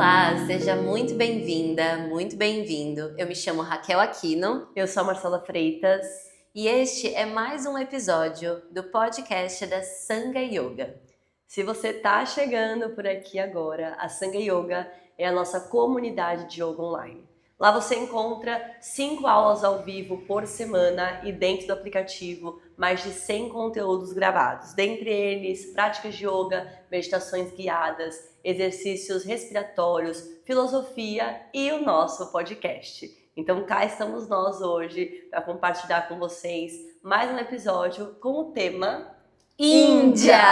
Olá, seja muito bem-vinda, muito bem-vindo. Eu me chamo Raquel Aquino. Eu sou a Marcela Freitas. E este é mais um episódio do podcast da Sangha Yoga. Se você está chegando por aqui agora, a Sangha Yoga é a nossa comunidade de yoga online. Lá você encontra 5 aulas ao vivo por semana e dentro do aplicativo mais de 100 conteúdos gravados. Dentre eles, práticas de yoga, meditações guiadas, exercícios respiratórios, filosofia e o nosso podcast. Então cá estamos nós hoje para compartilhar com vocês mais um episódio com o tema Índia!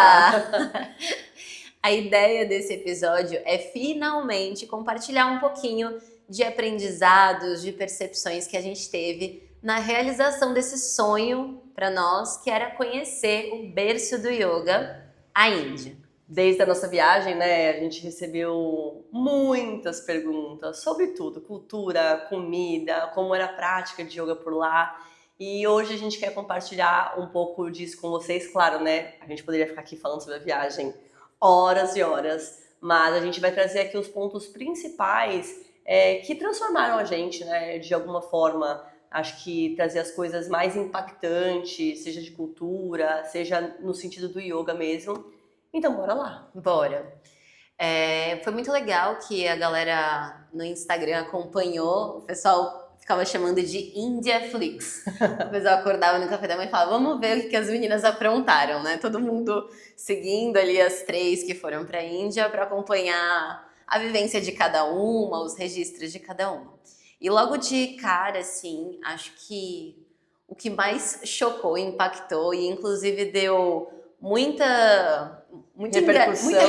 A ideia desse episódio é finalmente compartilhar um pouquinho de aprendizados, de percepções que a gente teve na realização desse sonho para nós, que era conhecer o berço do yoga, a Índia. Desde a nossa viagem, né, a gente recebeu muitas perguntas sobre tudo, cultura, comida, como era a prática de yoga por lá. E hoje a gente quer compartilhar um pouco disso com vocês. Claro, né, a gente poderia ficar aqui falando sobre a viagem horas e horas, mas a gente vai trazer aqui os pontos principais que transformaram a gente, né, de alguma forma. Acho que trazer as coisas mais impactantes, seja de cultura, seja no sentido do yoga mesmo. Então, bora lá. Bora. Foi muito legal que a galera no Instagram acompanhou, o pessoal ficava chamando de Indiaflix. O pessoal acordava no café da manhã e falava, vamos ver o que as meninas aprontaram, né? Todo mundo seguindo ali as 3 que foram pra Índia para acompanhar a vivência de cada uma, os registros de cada uma. E logo de cara, assim, acho que o que mais chocou, impactou e inclusive deu muita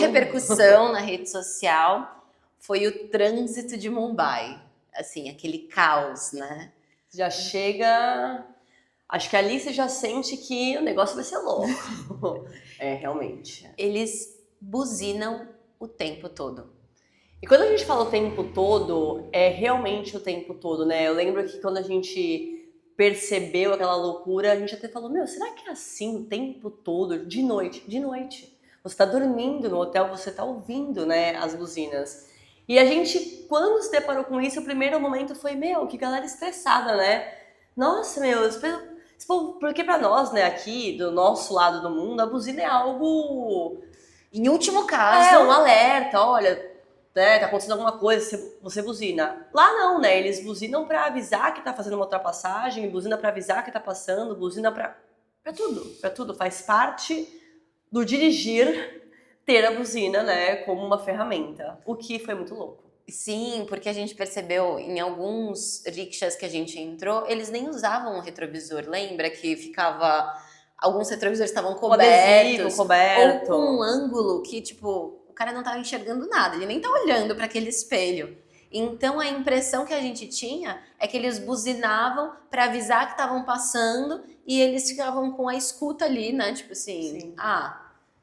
repercussão na rede social foi o trânsito de Mumbai. Assim, aquele caos, né? Já chega... Acho que ali você já sente que o negócio vai ser louco. Realmente. Eles buzinam o tempo todo. E quando a gente fala o tempo todo, é realmente o tempo todo, né? Eu lembro que quando a gente percebeu aquela loucura, a gente até falou, será que é assim o tempo todo? De noite, de noite. Você tá dormindo no hotel, você tá ouvindo, né, as buzinas. E a gente, quando se deparou com isso, o primeiro momento foi, que galera estressada, né? Nossa, esse povo, porque pra nós, né, aqui, do nosso lado do mundo, a buzina é algo... Em último caso... um alerta, olha... né, tá acontecendo alguma coisa, você buzina. Lá não, né, eles buzinam pra avisar que tá fazendo uma ultrapassagem, buzina pra avisar que tá passando, buzina pra tudo, faz parte do dirigir ter a buzina, né, como uma ferramenta, o que foi muito louco. Sim, porque a gente percebeu em alguns rickshaws que a gente entrou, eles nem usavam o retrovisor, lembra que ficava... Alguns retrovisores estavam cobertos, coberto. Ou com um ângulo que, tipo... O cara não tava enxergando nada, ele nem tá olhando para aquele espelho. Então a impressão que a gente tinha é que eles buzinavam para avisar que estavam passando e eles ficavam com a escuta ali, né? Tipo assim, Sim.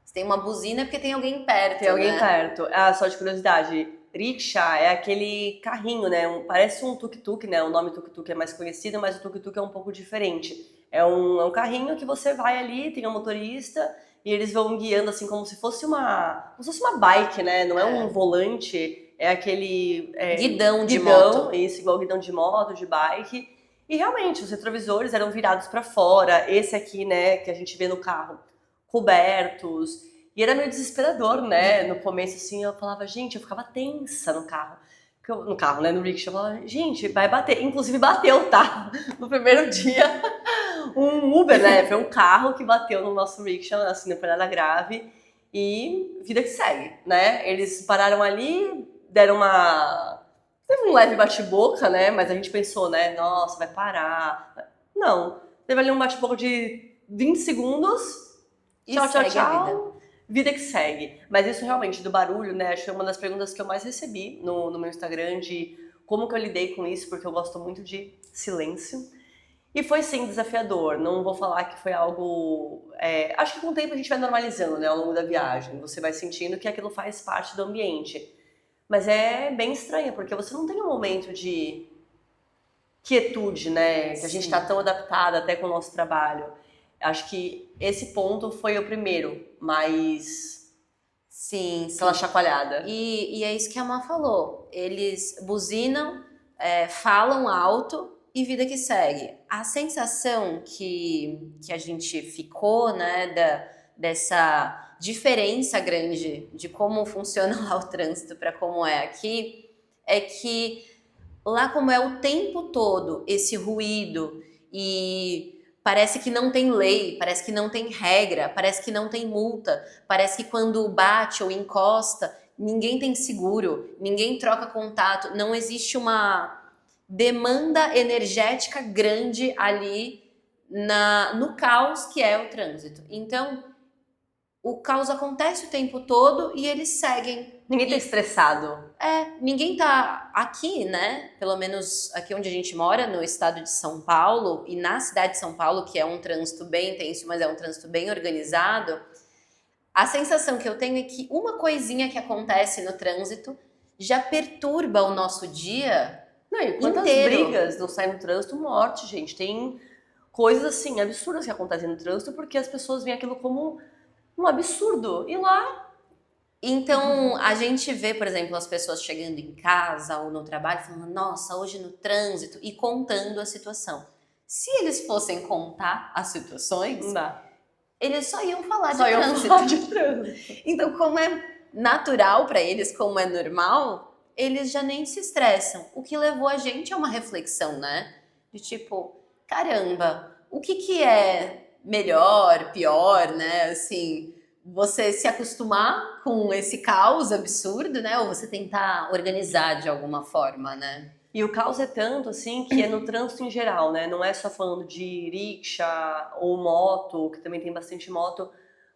se tem uma buzina é porque tem alguém perto, Tem alguém perto. Só de curiosidade, rickshaw é aquele carrinho, né? Parece um tuk-tuk, né? O nome tuk-tuk é mais conhecido, mas o tuk-tuk é um pouco diferente. É um carrinho que você vai ali, tem um motorista... E eles vão guiando assim como se fosse uma bike, né? Não é um volante, é aquele... guidão de moto. Isso, igual guidão de moto, de bike. E realmente, os retrovisores eram virados para fora. Esse aqui, né, que a gente vê no carro, cobertos. E era meio desesperador, né? No começo, assim, eu falava, gente, eu ficava tensa no carro. No carro, né? No rickshaw, eu falava, gente, vai bater. Inclusive bateu, tá? No primeiro dia... um Uber, né? Foi um carro que bateu no nosso rickshaw, assim, não foi nada grave. E vida que segue, né? Eles pararam ali, deram uma... Teve um leve bate-boca, né? Mas a gente pensou, né? Nossa, vai parar. Não. Teve ali um bate-boca de 20 segundos. E tchau, segue tchau, tchau. a vida. Vida que segue. Mas isso realmente, do barulho, né? Acho que é uma das perguntas que eu mais recebi no meu Instagram, de como que eu lidei com isso, porque eu gosto muito de silêncio. E foi sim desafiador, não vou falar que foi algo... acho que com o tempo a gente vai normalizando, né, ao longo da viagem. Você vai sentindo que aquilo faz parte do ambiente. Mas é bem estranho, porque você não tem um momento de quietude, né? Que a gente está tão adaptada até com o nosso trabalho. Acho que esse ponto foi o primeiro, mas Sim, sim. Aquela chacoalhada. E é isso que a Má falou. Eles buzinam, falam alto e vida que segue. A sensação que a gente ficou, né, dessa diferença grande de como funciona lá o trânsito para como é aqui, é que lá como é o tempo todo esse ruído e parece que não tem lei, parece que não tem regra, parece que não tem multa, parece que quando bate ou encosta, ninguém tem seguro, ninguém troca contato, não existe uma demanda energética grande ali no caos que é o trânsito. Então, o caos acontece o tempo todo e eles seguem. Ninguém tá estressado. Ninguém tá aqui, né? Pelo menos aqui onde a gente mora, no estado de São Paulo e na cidade de São Paulo, que é um trânsito bem intenso, mas é um trânsito bem organizado. A sensação que eu tenho é que uma coisinha que acontece no trânsito já perturba o nosso dia Não, e quantas inteiro. brigas não saem no trânsito, morte, gente. Tem coisas assim absurdas que acontecem no trânsito porque as pessoas veem aquilo como um absurdo. E lá, Então, a gente vê, por exemplo, as pessoas chegando em casa ou no trabalho falando, nossa, hoje no trânsito, e contando a situação. Se eles fossem contar as situações, não dá. eles só iam falar Só de eu trânsito. falar de trânsito. Então, como é natural para eles, como é normal, eles já nem se estressam. O que levou a gente a uma reflexão, né? De tipo, caramba, o que é melhor, pior, né? Assim, você se acostumar com esse caos absurdo, né? Ou você tentar organizar de alguma forma, né? E o caos é tanto, assim, que é no trânsito em geral, né? Não é só falando de rickshaw ou moto, que também tem bastante moto.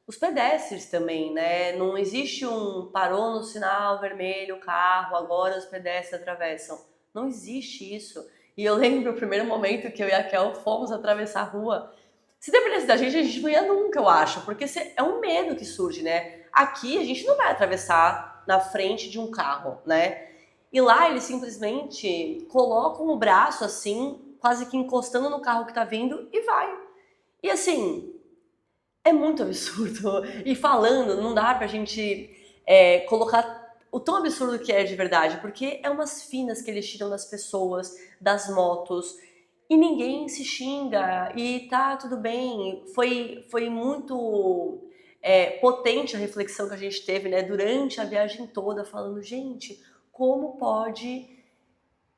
Os pedestres também, né? Não existe um parou no sinal vermelho, carro, agora os pedestres atravessam. Não existe isso. E eu lembro o primeiro momento que eu e a Kel fomos atravessar a rua. Se dependesse da gente, a gente não ia nunca, eu acho. Porque é um medo que surge, né? Aqui a gente não vai atravessar na frente de um carro, né? E lá eles simplesmente colocam o braço assim, quase que encostando no carro que tá vindo e vai. E assim, é muito absurdo. E falando, não dá pra gente colocar o tão absurdo que é de verdade, porque é umas finas que eles tiram das pessoas, das motos, e ninguém se xinga, e tá tudo bem. Foi muito potente a reflexão que a gente teve, né, durante a viagem toda, falando, gente, como pode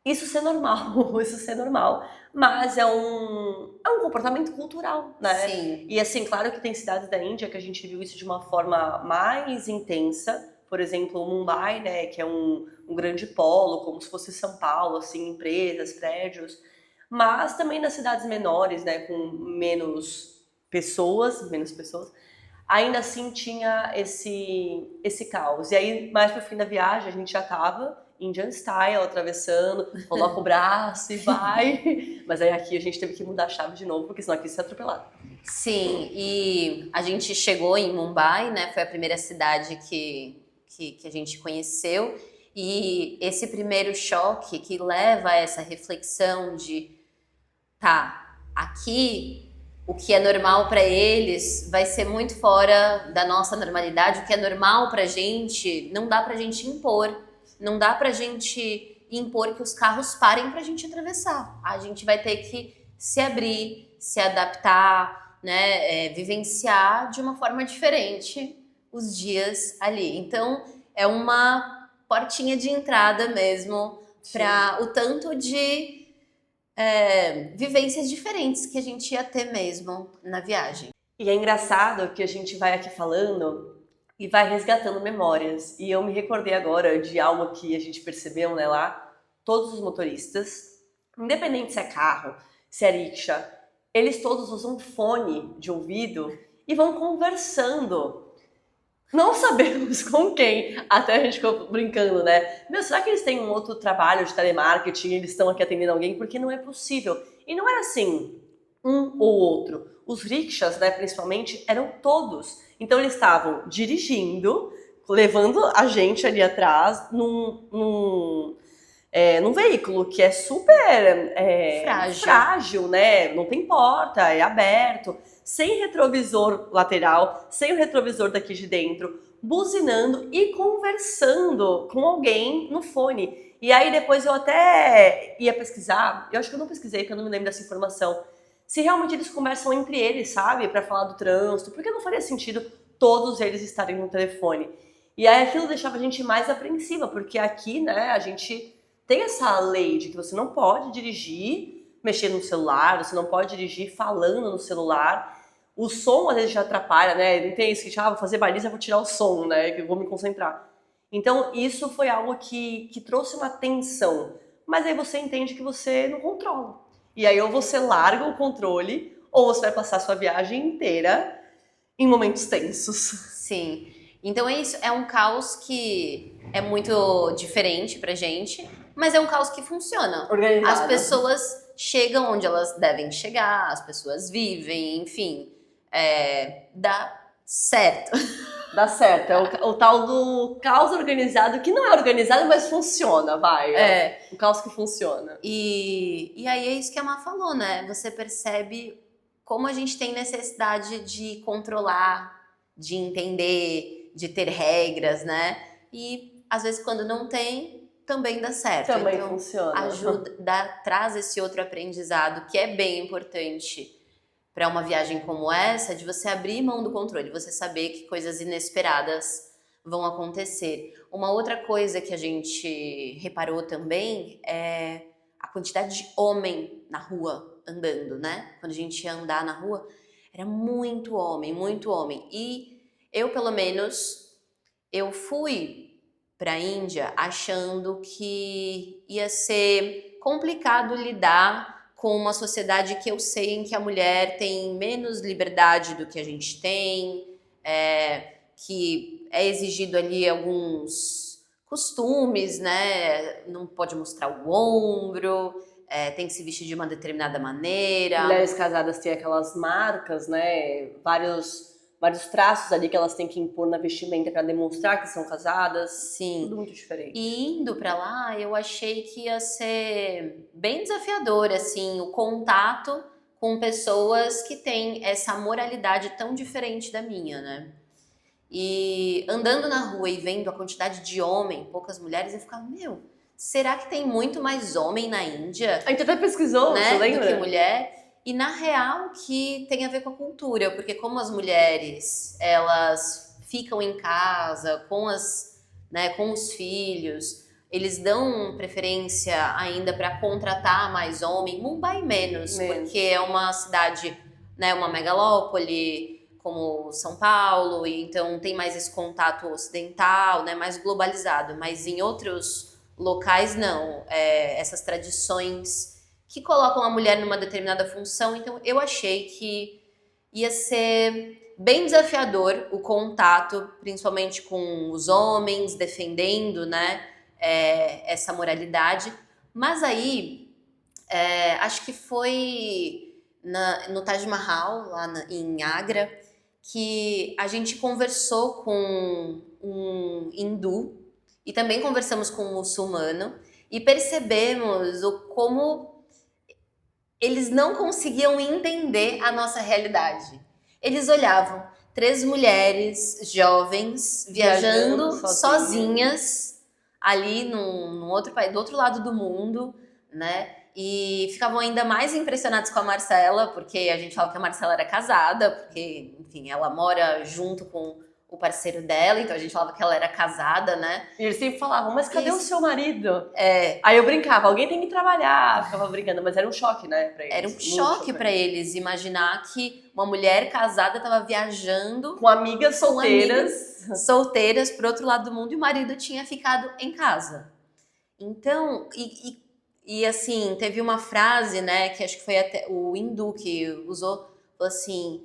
isso ser normal? Isso ser normal. Mas é um comportamento cultural, né? Sim. E assim, claro que tem cidades da Índia que a gente viu isso de uma forma mais intensa. Por exemplo, Mumbai, né, que é um grande polo, como se fosse São Paulo, assim, empresas, prédios. Mas também nas cidades menores, né, com menos pessoas, ainda assim tinha esse caos. E aí, mais pro fim da viagem, a gente já tava Indian Style, atravessando, coloca o braço e vai. Mas aí aqui a gente teve que mudar a chave de novo, porque senão aqui ia ser atropelado. Sim, e a gente chegou em Mumbai, né? Foi a primeira cidade que a gente conheceu. E esse primeiro choque que leva a essa reflexão de, tá, aqui o que é normal para eles vai ser muito fora da nossa normalidade. O que é normal pra gente, não dá pra gente impor. Não dá pra gente impor que os carros parem pra gente atravessar. A gente vai ter que se abrir, se adaptar, né, vivenciar de uma forma diferente os dias ali. Então, é uma portinha de entrada mesmo para o tanto de vivências diferentes que a gente ia ter mesmo na viagem. E é engraçado que a gente vai aqui falando e vai resgatando memórias. E eu me recordei agora de algo que a gente percebeu, né, lá. Todos os motoristas, independente se é carro, se é rickshaw, eles todos usam fone de ouvido e vão conversando. Não sabemos com quem. Até a gente ficou brincando, né? Meu, será que eles têm um outro trabalho de telemarketing e eles estão aqui atendendo alguém? Porque não é possível. E não era assim, um ou outro. Os rickshaws, né, principalmente, eram todos. Então eles estavam dirigindo, levando a gente ali atrás num veículo que é super frágil, né? Não tem porta, é aberto. sem retrovisor lateral, sem o retrovisor daqui de dentro, buzinando e conversando com alguém no fone. E aí depois eu até ia pesquisar, eu acho que eu não pesquisei, porque eu não me lembro dessa informação, se realmente eles conversam entre eles, sabe, pra falar do trânsito, porque não faria sentido todos eles estarem no telefone. E aí aquilo deixava a gente mais apreensiva, porque aqui, né, a gente tem essa lei de que você não pode dirigir mexendo no celular, você não pode dirigir falando no celular. O som às vezes já atrapalha, né? Não tem isso que, vou fazer baliza, vou tirar o som, né? Que eu vou me concentrar. Então isso foi algo que trouxe uma tensão. Mas aí você entende que você não controla. E aí ou você larga o controle, ou você vai passar a sua viagem inteira em momentos tensos. Sim. Então é isso, é um caos que é muito diferente pra gente, mas é um caos que funciona. Organizado. As pessoas chegam onde elas devem chegar, as pessoas vivem, enfim, dá certo. Dá certo, é o tal do caos organizado, que não é organizado, mas funciona, vai. O caos que funciona. E aí é isso que a Má falou, né? Você percebe como a gente tem necessidade de controlar, de entender, de ter regras, né? E às vezes quando não tem, também dá certo. Também então, funciona. traz esse outro aprendizado que é bem importante para uma viagem como essa, de você abrir mão do controle, você saber que coisas inesperadas vão acontecer. Uma outra coisa que a gente reparou também é a quantidade de homem na rua andando, né? Quando a gente ia andar na rua, era muito homem, muito homem. E eu, pelo menos, eu fui para a Índia achando que ia ser complicado lidar com uma sociedade que eu sei em que a mulher tem menos liberdade do que a gente tem, que é exigido ali alguns costumes, né? Não pode mostrar o ombro, tem que se vestir de uma determinada maneira. Mulheres casadas têm aquelas marcas, né? Vários traços ali que elas têm que impor na vestimenta para demonstrar que são casadas. Sim. Tudo muito diferente. E indo para lá, eu achei que ia ser bem desafiador, assim, o contato com pessoas que têm essa moralidade tão diferente da minha, né? E andando na rua e vendo a quantidade de homem, poucas mulheres, eu ficava, será que tem muito mais homem na Índia? A gente até pesquisou, né, você lembra? Do que mulher. E na real que tem a ver com a cultura, porque como as mulheres, elas ficam em casa com os filhos, eles dão preferência ainda para contratar mais homem, Mumbai menos, porque é uma cidade, né, uma megalópole, como São Paulo, e então tem mais esse contato ocidental, né, mais globalizado, mas em outros locais não, essas tradições que colocam a mulher numa determinada função, então eu achei que ia ser bem desafiador o contato, principalmente com os homens, defendendo, né, essa moralidade, mas aí acho que foi no Taj Mahal, lá em Agra, que a gente conversou com um hindu e também conversamos com um muçulmano e percebemos como eles não conseguiam entender a nossa realidade. Eles olhavam 3 mulheres jovens viajando sozinhas ali num outro país, do outro lado do mundo, né? E ficavam ainda mais impressionados com a Marcela, porque a gente falava que a Marcela era casada, porque, enfim, ela mora junto com o parceiro dela, então a gente falava que ela era casada, né? E eles sempre falavam, mas cadê o seu marido? É. Aí eu brincava, alguém tem que trabalhar, ficava brincando, mas era um choque, né, pra eles. Era um choque pra eles imaginar que uma mulher casada tava viajando com amigas solteiras pro outro lado do mundo e o marido tinha ficado em casa. Então, e assim, teve uma frase, né, que acho que foi até o hindu que usou, falou assim,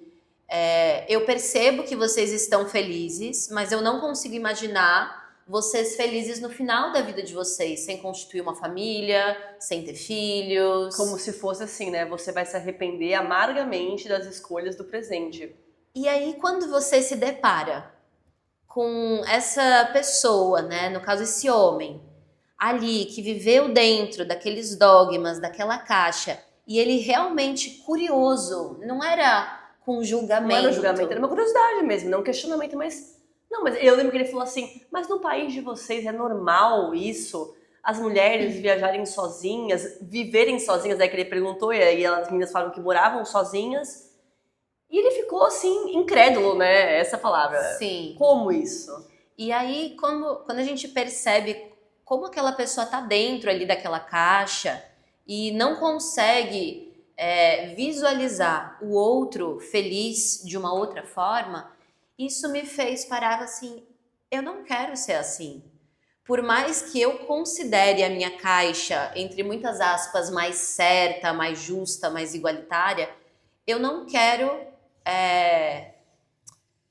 eu percebo que vocês estão felizes, mas eu não consigo imaginar vocês felizes no final da vida de vocês, sem constituir uma família, sem ter filhos. Como se fosse assim, né? Você vai se arrepender amargamente das escolhas do presente. E aí, quando você se depara com essa pessoa, né, no caso esse homem, ali, que viveu dentro daqueles dogmas, daquela caixa, e ele realmente curioso, não era com com julgamento. Não era um julgamento, era uma curiosidade mesmo, não um questionamento, mas... Não, mas eu lembro que ele falou assim, mas no país de vocês é normal isso? As mulheres viajarem sozinhas, viverem sozinhas, né, que ele perguntou, e aí as meninas falam que moravam sozinhas, e ele ficou assim, incrédulo, né, essa palavra. Sim. Como isso? E aí, quando a gente percebe como aquela pessoa tá dentro ali daquela caixa e não consegue visualizar o outro feliz de uma outra forma, isso me fez parar assim, eu não quero ser assim. Por mais que eu considere a minha caixa, entre muitas aspas, mais certa, mais justa, mais igualitária, eu não quero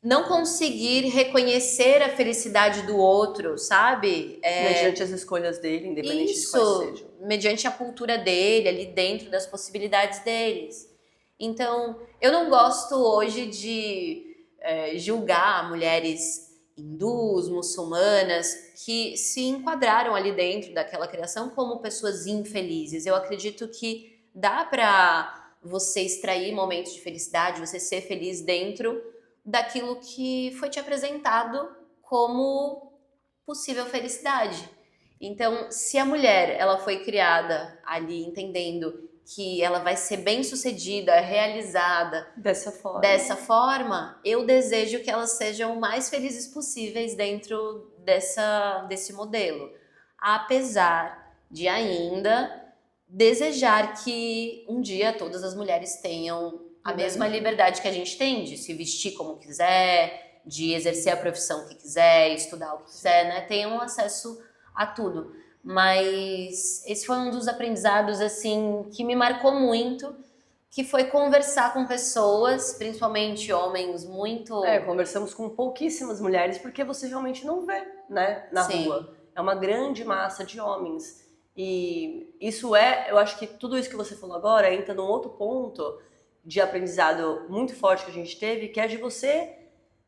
não conseguir reconhecer a felicidade do outro, sabe? Mediante as escolhas dele, independente de quais sejam. Isso, mediante a cultura dele, ali dentro das possibilidades deles. Então, eu não gosto hoje de julgar mulheres hindus, muçulmanas, que se enquadraram ali dentro daquela criação como pessoas infelizes. Eu acredito que dá pra você extrair momentos de felicidade, você ser feliz dentro daquilo que foi te apresentado como possível felicidade. Então, se a mulher ela foi criada ali entendendo que ela vai ser bem-sucedida, realizada dessa forma, eu desejo que elas sejam o mais felizes possíveis dentro desse modelo. Apesar de ainda desejar que um dia todas as mulheres tenham a mesma liberdade que a gente tem de se vestir como quiser, de exercer a profissão que quiser, estudar o que quiser, né? Tenham acesso a tudo. Mas esse foi um dos aprendizados, assim, que me marcou muito, que foi conversar com pessoas, principalmente homens muito... Conversamos com pouquíssimas mulheres, porque você realmente não vê, né, na rua. É uma grande massa de homens. E isso eu acho que tudo isso que você falou agora entra num outro ponto de aprendizado muito forte que a gente teve, que é de você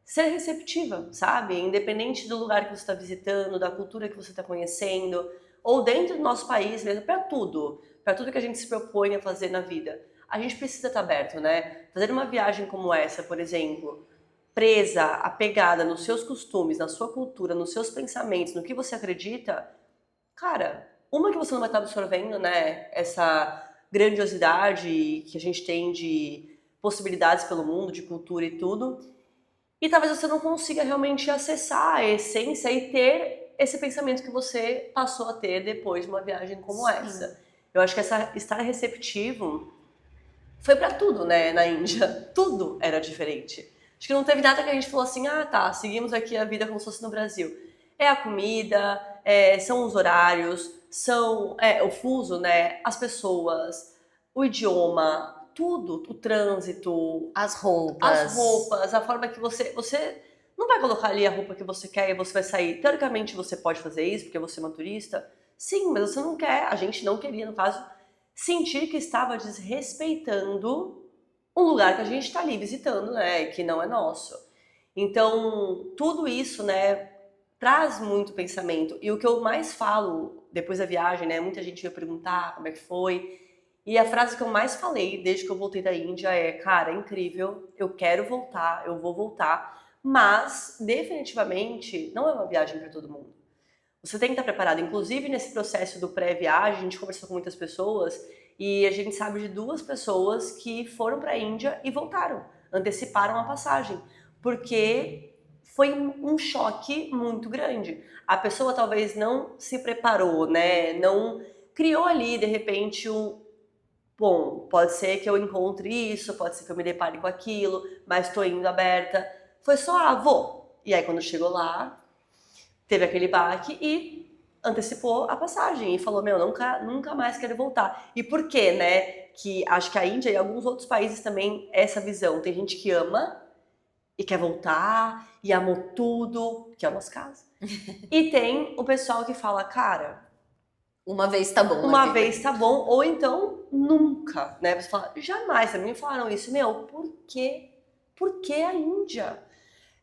ser receptiva, sabe? Independente do lugar que você está visitando, da cultura que você está conhecendo, ou dentro do nosso país mesmo, para tudo que a gente se propõe a fazer na vida. A gente precisa estar aberto, né? Fazer uma viagem como essa, por exemplo, presa, apegada nos seus costumes, na sua cultura, nos seus pensamentos, no que você acredita, cara, uma que você não vai estar absorvendo, né? Essa grandiosidade que a gente tem de possibilidades pelo mundo, de cultura e tudo. E talvez você não consiga realmente acessar a essência e ter esse pensamento que você passou a ter depois de uma viagem como essa. Eu acho que estar receptivo foi pra tudo, né, na Índia. Tudo era diferente. Acho que não teve nada que a gente falou assim, seguimos aqui a vida como se fosse no Brasil. É a comida, são os horários, são o fuso, né, as pessoas, o idioma, tudo, o trânsito, as roupas, a forma que você não vai colocar ali a roupa que você quer e você vai sair. Teoricamente você pode fazer isso porque você é uma turista, sim, mas você não quer, a gente não queria, no caso, sentir que estava desrespeitando um lugar que a gente está ali visitando, né, que não é nosso. Então, tudo isso, né, traz muito pensamento. E o que eu mais falo depois da viagem, né, muita gente veio perguntar como é que foi. E a frase que eu mais falei desde que eu voltei da Índia é, cara, é incrível, eu quero voltar, eu vou voltar, mas definitivamente não é uma viagem para todo mundo. Você tem que estar preparado. Inclusive, nesse processo do pré-viagem, a gente conversou com muitas pessoas e a gente sabe de 2 pessoas que foram para a Índia e voltaram, anteciparam a passagem, porque foi um choque muito grande. A pessoa talvez não se preparou, né? Não criou ali, de repente, bom, pode ser que eu encontre isso, pode ser que eu me depare com aquilo, mas estou indo aberta. Foi só, vou. E aí, quando chegou lá, teve aquele baque e antecipou a passagem. E falou, nunca mais quero voltar. E por quê, né? Que acho que a Índia e alguns outros países também, essa visão. Tem gente que ama e quer voltar, e amou tudo, que é o nosso caso. E tem o pessoal que fala, cara... uma vez tá bom. Uma vez tá bom, ou então nunca, né? Você fala, jamais, pra mim falaram isso, por quê? Por que a Índia?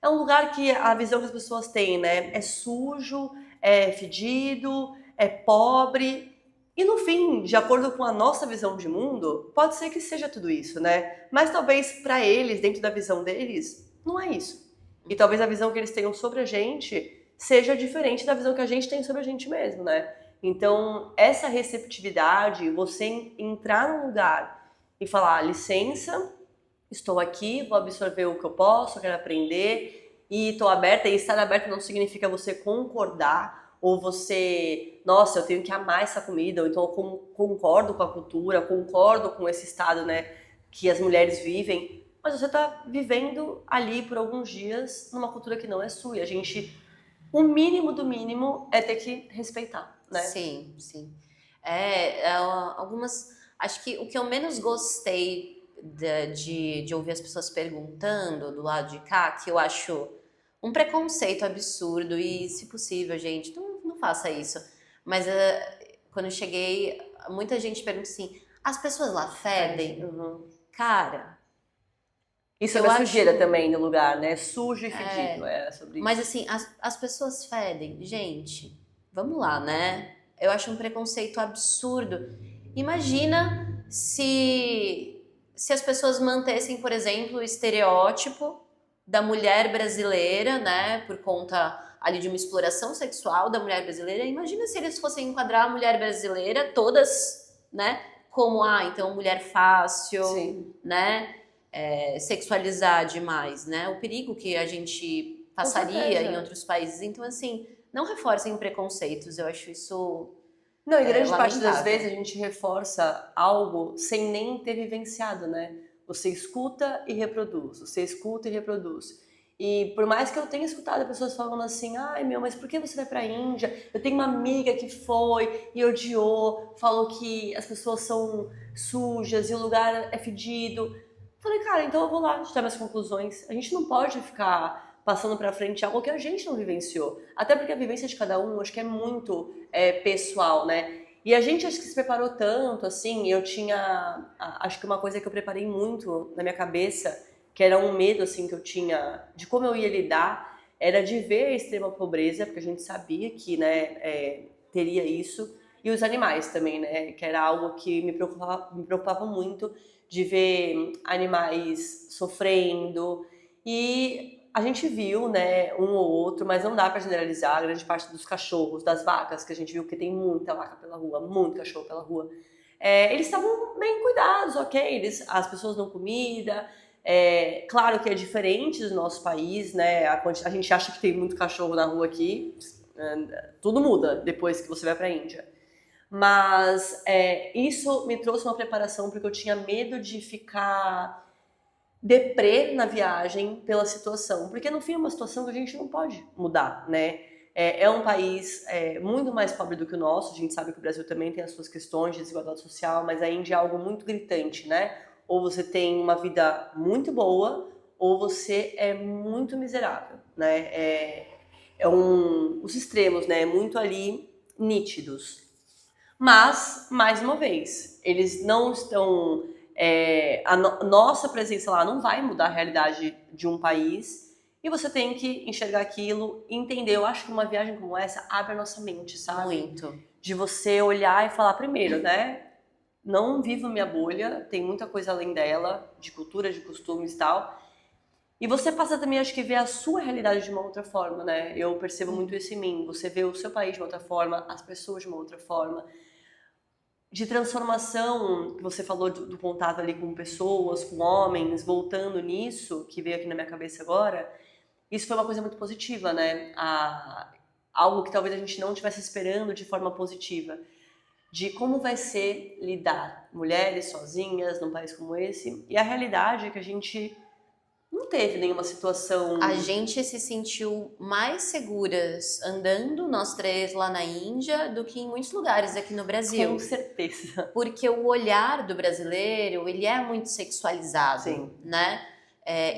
É um lugar que a visão que as pessoas têm, né? É sujo, é fedido, é pobre. E no fim, de acordo com a nossa visão de mundo, pode ser que seja tudo isso, né? Mas talvez para eles, dentro da visão deles, não é isso. E talvez a visão que eles tenham sobre a gente seja diferente da visão que a gente tem sobre a gente mesmo, né? Então, essa receptividade, você entrar num lugar e falar, licença, estou aqui, vou absorver o que eu posso, quero aprender e estou aberta. E estar aberta não significa você concordar ou você, nossa, eu tenho que amar essa comida, ou então eu concordo com a cultura, concordo com esse estado, né, que as mulheres vivem, mas você está vivendo ali por alguns dias numa cultura que não é sua. E a gente, o mínimo do mínimo é ter que respeitar, né? Sim, sim. Algumas. Acho que o que eu menos gostei de ouvir as pessoas perguntando do lado de cá, que eu acho um preconceito absurdo, e se possível, gente, não faça isso. Mas quando eu cheguei, muita gente pergunta assim: as pessoas lá fedem? Uhum. Cara. E sobre a sujeira também no lugar, né? Sujo e fedido, sobre Mas isso. assim, as pessoas fedem. Gente, vamos lá, né? Eu acho um preconceito absurdo. Imagina se as pessoas mantessem, por exemplo, o estereótipo da mulher brasileira, né? Por conta ali de uma exploração sexual da mulher brasileira. Imagina se eles fossem enquadrar a mulher brasileira todas, né? Como, então, mulher fácil, Sim. né? Sexualizar demais, né? O perigo que a gente passaria em outros países. Então, assim, não reforcem preconceitos. Eu acho isso Não, e grande parte das lamentável. vezes a gente reforça algo sem nem ter vivenciado, né? Você escuta e reproduz, você escuta e reproduz. E por mais que eu tenha escutado pessoas falando assim, ai meu, mas por que você vai pra Índia? Eu tenho uma amiga que foi e odiou, falou que as pessoas são sujas e o lugar é fedido. Falei, cara, então eu vou lá tirar minhas conclusões. A gente não pode ficar passando pra frente algo que a gente não vivenciou. Até porque a vivência de cada um, acho que é muito pessoal, né? E a gente acho que se preparou tanto, assim, eu tinha, acho que uma coisa que eu preparei muito na minha cabeça, que era um medo, assim, que eu tinha de como eu ia lidar, era de ver a extrema pobreza, porque a gente sabia que, né, teria isso, e os animais também, né, que era algo que me preocupava muito, de ver animais sofrendo, e a gente viu, né, um ou outro, mas não dá pra generalizar, a grande parte dos cachorros, das vacas, que a gente viu que tem muita vaca pela rua, muito cachorro pela rua, eles estavam bem cuidados, ok, as pessoas dão comida, claro que é diferente do nosso país, né, a gente acha que tem muito cachorro na rua aqui, tudo muda depois que você vai pra Índia. Mas isso me trouxe uma preparação porque eu tinha medo de ficar deprê na viagem pela situação. Porque no fim é uma situação que a gente não pode mudar, né? É um país muito mais pobre do que o nosso. A gente sabe que o Brasil também tem as suas questões de desigualdade social, mas a Índia é algo muito gritante, né? Ou você tem uma vida muito boa, ou você é muito miserável, né? Os extremos, né? Muito ali nítidos. Mas, mais uma vez, eles não estão. Nossa presença lá não vai mudar a realidade de um país e você tem que enxergar aquilo e entender. Eu acho que uma viagem como essa abre a nossa mente, sabe? Muito. De você olhar e falar, primeiro, né? Não vivo minha bolha, tem muita coisa além dela, de cultura, de costumes e tal. E você passa também, acho que, ver a sua realidade de uma outra forma, né? Eu percebo muito isso em mim. Você vê o seu país de uma outra forma, as pessoas de uma outra forma. De transformação, que você falou do contato ali com pessoas, com homens, voltando nisso, que veio aqui na minha cabeça agora, isso foi uma coisa muito positiva, né? Algo que talvez a gente não estivesse esperando de forma positiva. De como vai ser lidar mulheres sozinhas num país como esse. E a realidade é que a gente não teve nenhuma situação. A gente se sentiu mais seguras andando, nós três, lá na Índia, do que em muitos lugares aqui no Brasil. Com certeza. Porque o olhar do brasileiro, ele é muito sexualizado, Sim. né?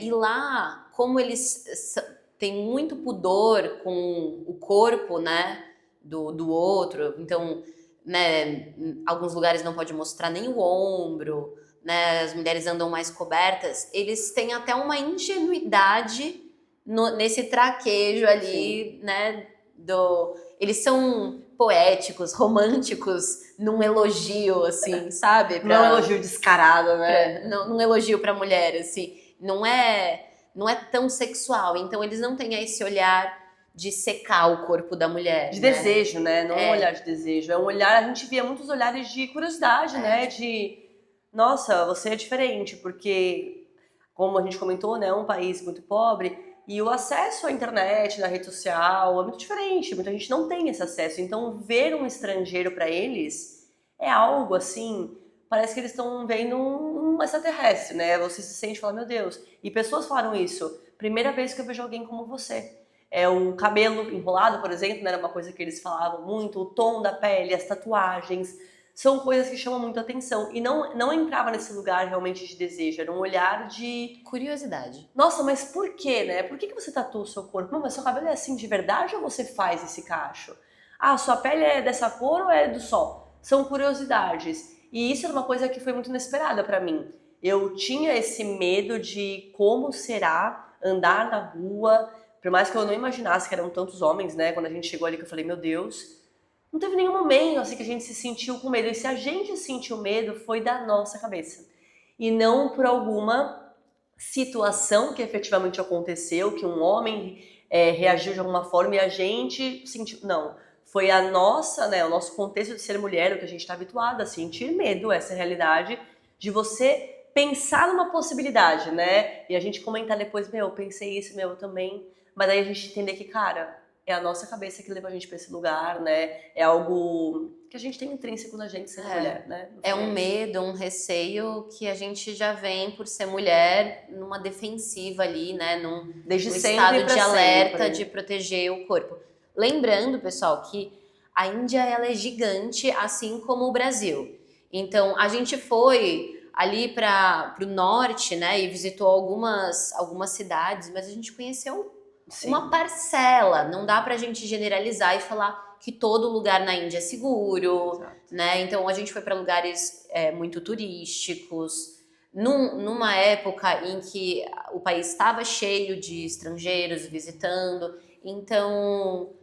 E lá, como eles têm muito pudor com o corpo, né, do outro, então, né, em alguns lugares não pode mostrar nem o ombro, né, as mulheres andam mais cobertas, eles têm até uma ingenuidade nesse traquejo ali, Sim. né, eles são poéticos, românticos, num elogio, assim, sabe? Não é um elogio descarado, né? Num elogio pra mulher, assim. Não é tão sexual. Então, eles não têm esse olhar de secar o corpo da mulher, De né? desejo, né? Não é um olhar de desejo. É um olhar, a gente via muitos olhares de curiosidade, né? De, nossa, você é diferente, porque, como a gente comentou, né? É um país muito pobre e o acesso à internet, na rede social, é muito diferente. Muita gente não tem esse acesso. Então, ver um estrangeiro para eles é algo assim. Parece que eles estão vendo um extraterrestre, né? Você se sente e fala, meu Deus. E pessoas falaram isso. Primeira vez que eu vejo alguém como você. É o cabelo enrolado, por exemplo, né? Era uma coisa que eles falavam muito. O tom da pele, as tatuagens. São coisas que chamam muito atenção. E não entrava nesse lugar realmente de desejo. Era um olhar de... Curiosidade. Nossa, mas por quê, né? Por que você tatua o seu corpo? Não, mas seu cabelo é assim de verdade ou você faz esse cacho? Ah, sua pele é dessa cor ou é do sol? São curiosidades. E isso era uma coisa que foi muito inesperada pra mim. Eu tinha esse medo de como será andar na rua, por mais que eu não imaginasse que eram tantos homens, né? Quando a gente chegou ali que eu falei, meu Deus, não teve nenhum momento assim que a gente se sentiu com medo. E se a gente sentiu medo, foi da nossa cabeça. E não por alguma situação que efetivamente aconteceu, que um homem reagiu de alguma forma e a gente sentiu. Não. Foi a nossa, né, o nosso contexto de ser mulher, o que a gente está habituado a sentir medo, essa realidade de você pensar numa possibilidade, né? E a gente comentar depois, meu, eu pensei isso, meu, eu também. Mas aí a gente entender que, cara, é a nossa cabeça que leva a gente para esse lugar, né? É algo que a gente tem intrínseco na gente ser mulher, né? É um medo, um receio que a gente já vem por ser mulher numa defensiva ali, né? Num Desde sempre estado pra de alerta sempre. de proteger o corpo. Lembrando, pessoal, que a Índia ela é gigante, assim como o Brasil. Então, a gente foi ali para o norte, né? E visitou algumas cidades, mas a gente conheceu Sim. uma parcela. Não dá pra gente generalizar e falar que todo lugar na Índia é seguro, Exato. né? Então a gente foi para lugares muito turísticos, numa época em que o país estava cheio de estrangeiros visitando. Então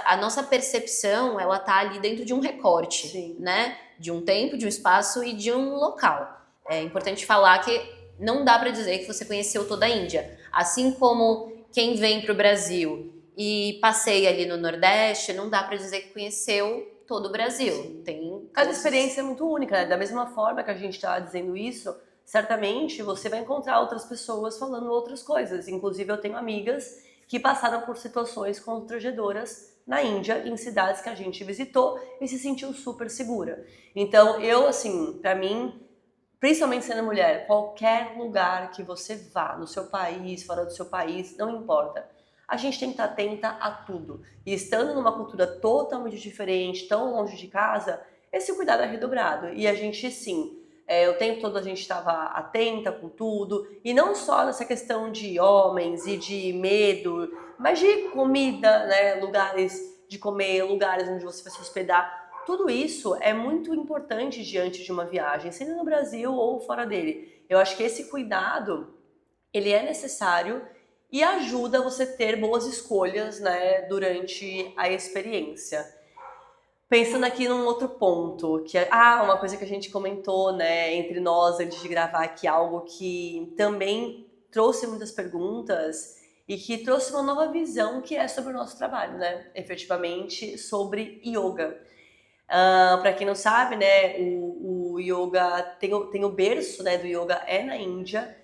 a nossa percepção ela tá ali dentro de um recorte, Sim. né? De um tempo, de um espaço e de um local. É importante falar que não dá para dizer que você conheceu toda a Índia, assim como quem vem para o Brasil e passeia ali no Nordeste, não dá para dizer que conheceu todo o Brasil. Sim. Tem Cada experiência é muito única, né? Da mesma forma que a gente está dizendo isso, certamente você vai encontrar outras pessoas falando outras coisas. Inclusive, eu tenho amigas que passaram por situações constrangedoras na Índia, em cidades que a gente visitou e se sentiu super segura. Então, eu, assim, pra mim, principalmente sendo mulher, qualquer lugar que você vá, no seu país, fora do seu país, não importa. A gente tem que estar atenta a tudo. E estando numa cultura totalmente diferente, tão longe de casa, esse cuidado é redobrado. E a gente, sim, o tempo todo a gente estava atenta com tudo. E não só nessa questão de homens e de medo, mas de comida, né? Lugares de comer, lugares onde você vai se hospedar. Tudo isso é muito importante diante de uma viagem, sendo no Brasil ou fora dele. Eu acho que esse cuidado, ele é necessário e ajuda você a ter boas escolhas, né, durante a experiência. Pensando aqui num outro ponto, que é uma coisa que a gente comentou, né, entre nós antes de gravar aqui, algo que também trouxe muitas perguntas e que trouxe uma nova visão que é sobre o nosso trabalho, né, efetivamente sobre yoga. Para quem não sabe, né, o yoga tem o berço, né, do yoga é na Índia.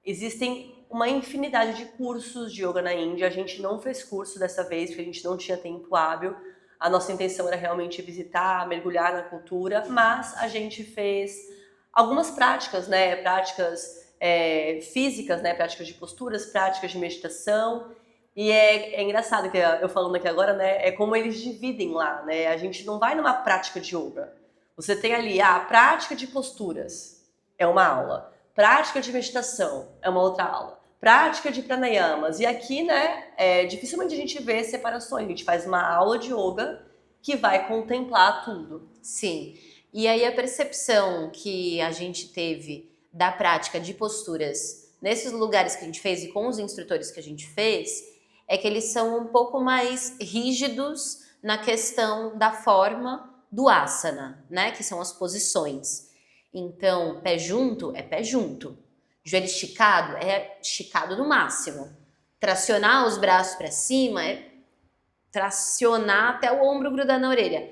Existem uma infinidade de cursos de yoga na Índia. A gente não fez curso dessa vez porque a gente não tinha tempo hábil. A nossa intenção era realmente visitar, mergulhar na cultura, mas a gente fez algumas práticas, né, práticas físicas, né, práticas de posturas, práticas de meditação. E é engraçado que eu falando aqui agora, né? É como eles dividem lá, né? A gente não vai numa prática de yoga. Você tem ali a prática de posturas, é uma aula. Prática de meditação, é uma outra aula. Prática de pranayamas. E aqui, né, dificilmente a gente vê separações. A gente faz uma aula de yoga que vai contemplar tudo. Sim. E aí a percepção que a gente teve da prática de posturas nesses lugares que a gente fez e com os instrutores que a gente fez é que eles são um pouco mais rígidos na questão da forma do asana, né? Que são as posições. Então, pé junto é pé junto. Joelho esticado é esticado no máximo. Tracionar os braços para cima é tracionar até o ombro grudar na orelha.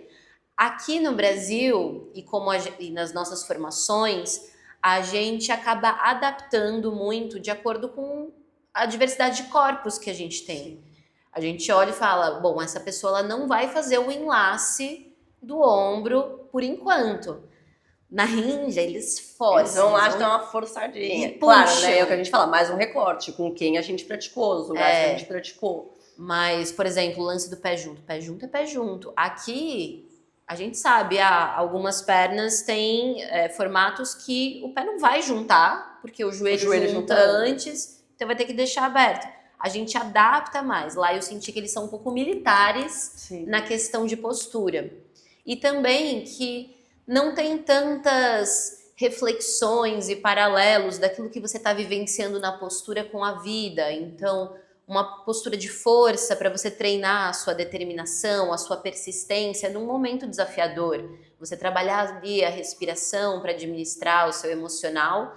Aqui no Brasil, e nas nossas formações, a gente acaba adaptando muito de acordo com a diversidade de corpos que a gente tem. A gente olha e fala, bom, essa pessoa ela não vai fazer o enlace do ombro por enquanto. Na Índia, eles forçam. Eles vão lá e dão uma forçadinha. E Claro, puxam. né? É o que a gente fala, mais um recorte com quem a gente praticou, os lugares que a gente praticou. Mas, por exemplo, o lance do pé junto. Pé junto é pé junto. Aqui, a gente sabe, algumas pernas têm formatos que o pé não vai juntar, porque o joelho junta antes, então vai ter que deixar aberto. A gente adapta mais. Lá eu senti que eles são um pouco militares Sim. na questão de postura. E também que não tem tantas reflexões e paralelos daquilo que você está vivenciando na postura com a vida. Então, uma postura de força para você treinar a sua determinação, a sua persistência num momento desafiador. Você trabalhar ali a respiração para administrar o seu emocional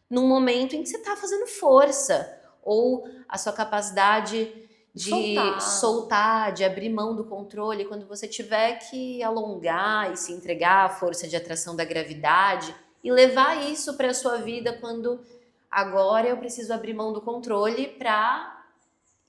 num momento em que você está fazendo força. Ou a sua capacidade de soltar, de abrir mão do controle quando você tiver que alongar e se entregar à força de atração da gravidade e levar isso para a sua vida quando agora eu preciso abrir mão do controle para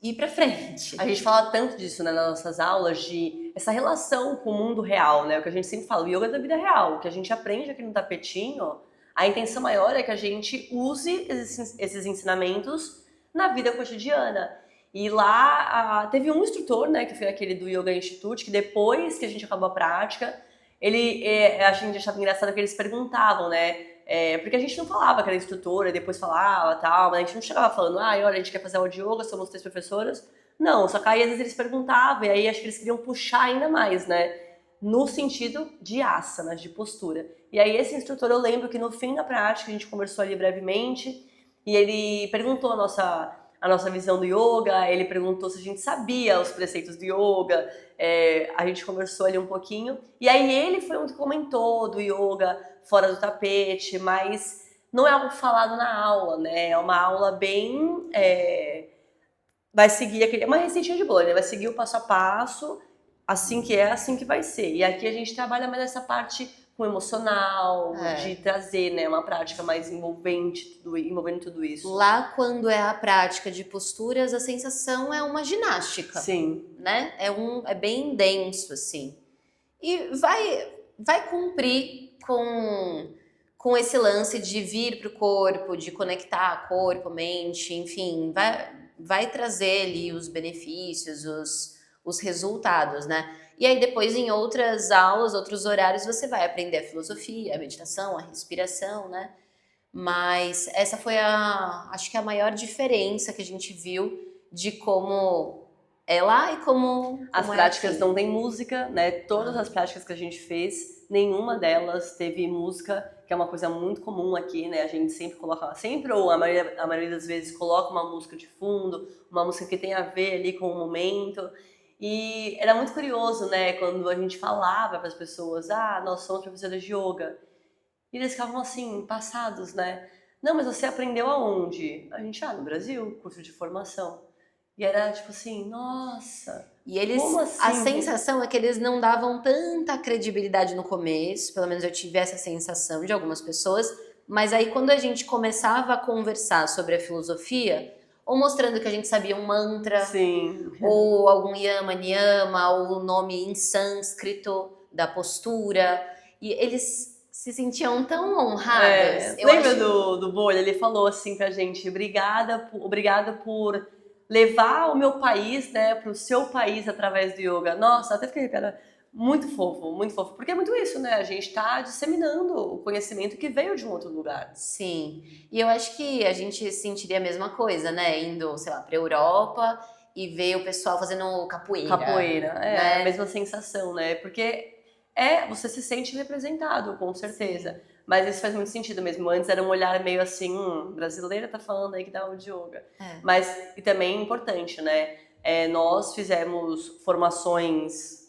ir para frente. A gente fala tanto disso, né, nas nossas aulas, de essa relação com o mundo real, né? O que a gente sempre fala, o yoga é da vida real. O que a gente aprende aqui no tapetinho, a intenção maior é que a gente use esses ensinamentos na vida cotidiana. E lá teve um instrutor, né, que foi aquele do Yoga Institute, que depois que a gente acabou a prática, a gente achava engraçado que eles perguntavam, né, porque a gente não falava que era instrutora, depois falava tal, mas a gente não chegava falando, olha, a gente quer fazer aula de yoga, somos 3 professoras. Não, só que aí às vezes eles perguntavam, e aí acho que eles queriam puxar ainda mais, né, no sentido de asanas, de postura. E aí esse instrutor, eu lembro que no fim da prática, a gente conversou ali brevemente, e ele perguntou a nossa visão do yoga, ele perguntou se a gente sabia os preceitos do yoga, a gente conversou ali um pouquinho, e aí ele foi um que comentou do yoga fora do tapete, mas não é algo falado na aula, né? É uma aula bem... vai seguir, é uma receitinha de bolo, né? Vai seguir o passo a passo, assim que é, assim que vai ser. E aqui a gente trabalha mais essa parte com o emocional, de trazer, né, uma prática mais envolvente, envolvendo tudo isso. Lá, quando é a prática de posturas, a sensação é uma ginástica. Sim. Né? É bem denso, assim. E vai cumprir com esse lance de vir pro corpo, de conectar corpo, mente, enfim, vai trazer ali os benefícios, os resultados, né? E aí depois em outras aulas, outros horários, você vai aprender a filosofia, a meditação, a respiração, né? Mas essa foi acho que a maior diferença que a gente viu de como é lá e como as práticas não tem música, né? Todas as práticas que a gente fez, nenhuma delas teve música, que é uma coisa muito comum aqui, né? A gente sempre coloca, ou a maioria das vezes coloca uma música de fundo, uma música que tem a ver ali com o momento. E era muito curioso, né? Quando a gente falava para as pessoas, nós somos professoras de yoga. E eles ficavam assim, passados, né? Não, mas você aprendeu aonde? A gente, no Brasil, curso de formação. E era tipo assim, nossa, e eles, como assim? A sensação é que eles não davam tanta credibilidade no começo, pelo menos eu tive essa sensação de algumas pessoas, mas aí quando a gente começava a conversar sobre a filosofia, ou mostrando que a gente sabia um mantra, Sim. ou algum yama, niyama, ou o nome em sânscrito da postura, e eles se sentiam tão honrados. Lembra do Bolha? Ele falou assim pra gente, obrigada por levar o meu país, né, pro seu país através do yoga. Nossa, até fiquei arrepiada. Muito fofo. Porque é muito isso, né? A gente tá disseminando o conhecimento que veio de um outro lugar. Sim. E eu acho que a gente sentiria a mesma coisa, né? Indo, sei lá, pra Europa e ver o pessoal fazendo capoeira. Capoeira, né? A mesma sensação, né? Porque você se sente representado, com certeza. Sim. Mas isso faz muito sentido mesmo. Antes era um olhar meio assim, brasileira tá falando aí que dá aula de yoga. Mas, e também é importante, né? Nós fizemos formações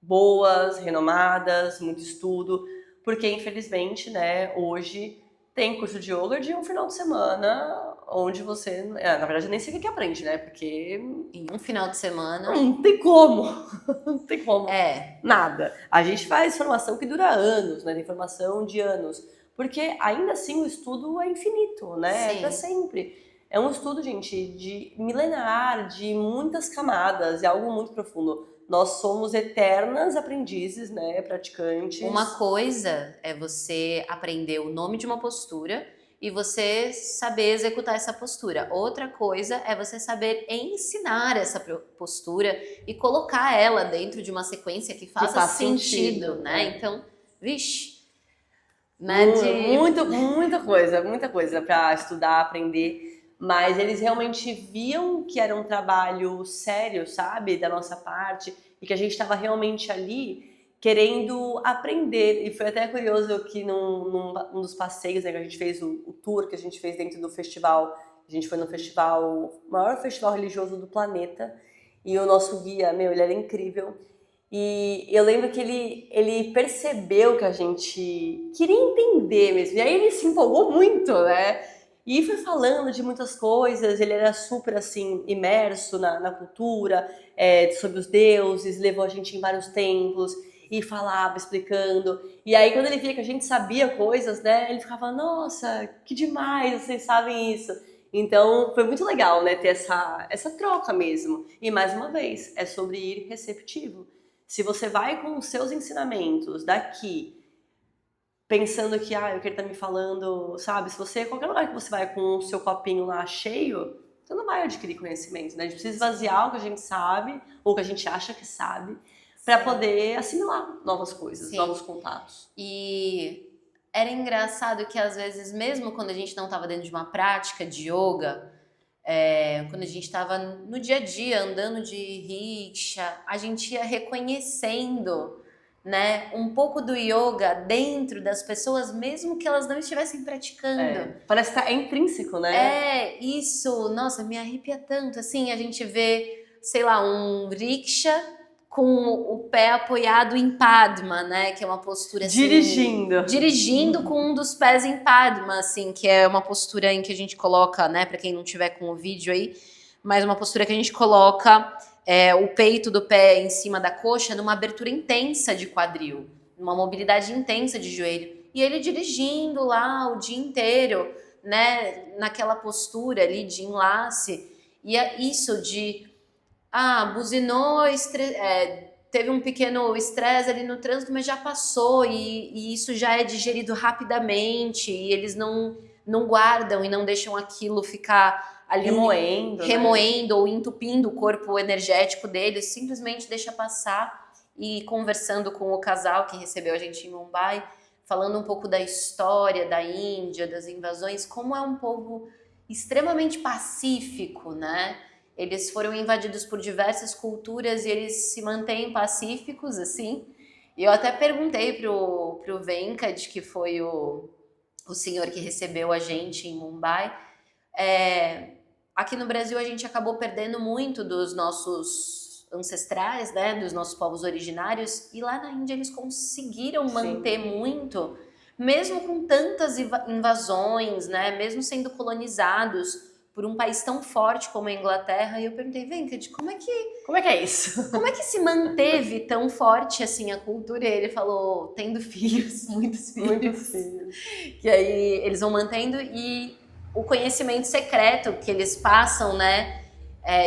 boas, renomadas, muito estudo, porque infelizmente, né, hoje tem curso de yoga de um final de semana onde você, na verdade, nem sei o que aprende, né, porque Em um final de semana. não tem como, não tem como. É. Nada. A gente faz formação que dura anos, né? Tem formação de anos. Porque ainda assim o estudo é infinito, né? É pra Sim. sempre. É um estudo, gente, de milenar, de muitas camadas, é algo muito profundo. Nós somos eternas aprendizes, né? Praticantes. Uma coisa é você aprender o nome de uma postura e você saber executar essa postura. Outra coisa é você saber ensinar essa postura e colocar ela dentro de uma sequência que faça faz sentido, né? é. Então, vixe, né? Muita coisa para estudar, aprender. Mas eles realmente viam que era um trabalho sério, sabe, da nossa parte, e que a gente estava realmente ali querendo aprender. E foi até curioso que num dos passeios, né, que a gente fez, o tour que a gente fez dentro do festival, a gente foi no festival, o maior festival religioso do planeta, e o nosso guia, meu, ele era incrível. E eu lembro que ele percebeu que a gente queria entender mesmo. E aí ele se empolgou muito, né? E foi falando de muitas coisas, ele era super, assim, imerso na cultura, sobre os deuses, levou a gente em vários templos e falava, explicando. E aí quando ele via que a gente sabia coisas, né, ele ficava, nossa, que demais, vocês sabem isso. Então foi muito legal, né, ter essa troca mesmo. E mais uma vez, é sobre ir receptivo. Se você vai com os seus ensinamentos daqui, pensando que, o que ele tá me falando, sabe? Se você, qualquer lugar que você vai com o seu copinho lá cheio, você não vai adquirir conhecimento, né? A gente precisa esvaziar o que a gente sabe, ou o que a gente acha que sabe, para poder assimilar novas coisas, Sim. novos contatos. E era engraçado que às vezes, mesmo quando a gente não estava dentro de uma prática de yoga, quando a gente estava no dia a dia andando de rickshaw, a gente ia reconhecendo, né, um pouco do yoga dentro das pessoas, mesmo que elas não estivessem praticando. Parece que é intrínseco, né? Isso, nossa, me arrepia tanto. Assim, a gente vê, sei lá, um rickshaw com o pé apoiado em Padma, né, que é uma postura assim, dirigindo com um dos pés em Padma, assim, que é uma postura em que a gente coloca, né, para quem não tiver com o vídeo aí, mas uma postura que a gente coloca o peito do pé em cima da coxa numa abertura intensa de quadril, numa mobilidade intensa de joelho. E ele dirigindo lá o dia inteiro, né, naquela postura ali de enlace. E é isso de buzinou, teve um pequeno estresse ali no trânsito, mas já passou e isso já é digerido rapidamente e eles não guardam e não deixam aquilo ficar ali remoendo, né? Ou entupindo o corpo energético deles, simplesmente deixa passar. E conversando com o casal que recebeu a gente em Mumbai, falando um pouco da história da Índia, das invasões, como é um povo extremamente pacífico, né? Eles foram invadidos por diversas culturas e eles se mantêm pacíficos, assim. E eu até perguntei pro Venkat, que foi o senhor que recebeu a gente em Mumbai. Aqui no Brasil a gente acabou perdendo muito dos nossos ancestrais, né? Dos nossos povos originários. E lá na Índia eles conseguiram manter muito, mesmo com tantas invasões, né? Mesmo sendo colonizados por um país tão forte como a Inglaterra, e eu perguntei, Venkat, como é que é isso? Como é que se manteve tão forte assim a cultura? E ele falou, tendo filhos, muitos filhos. Que aí eles vão mantendo e o conhecimento secreto que eles passam, né,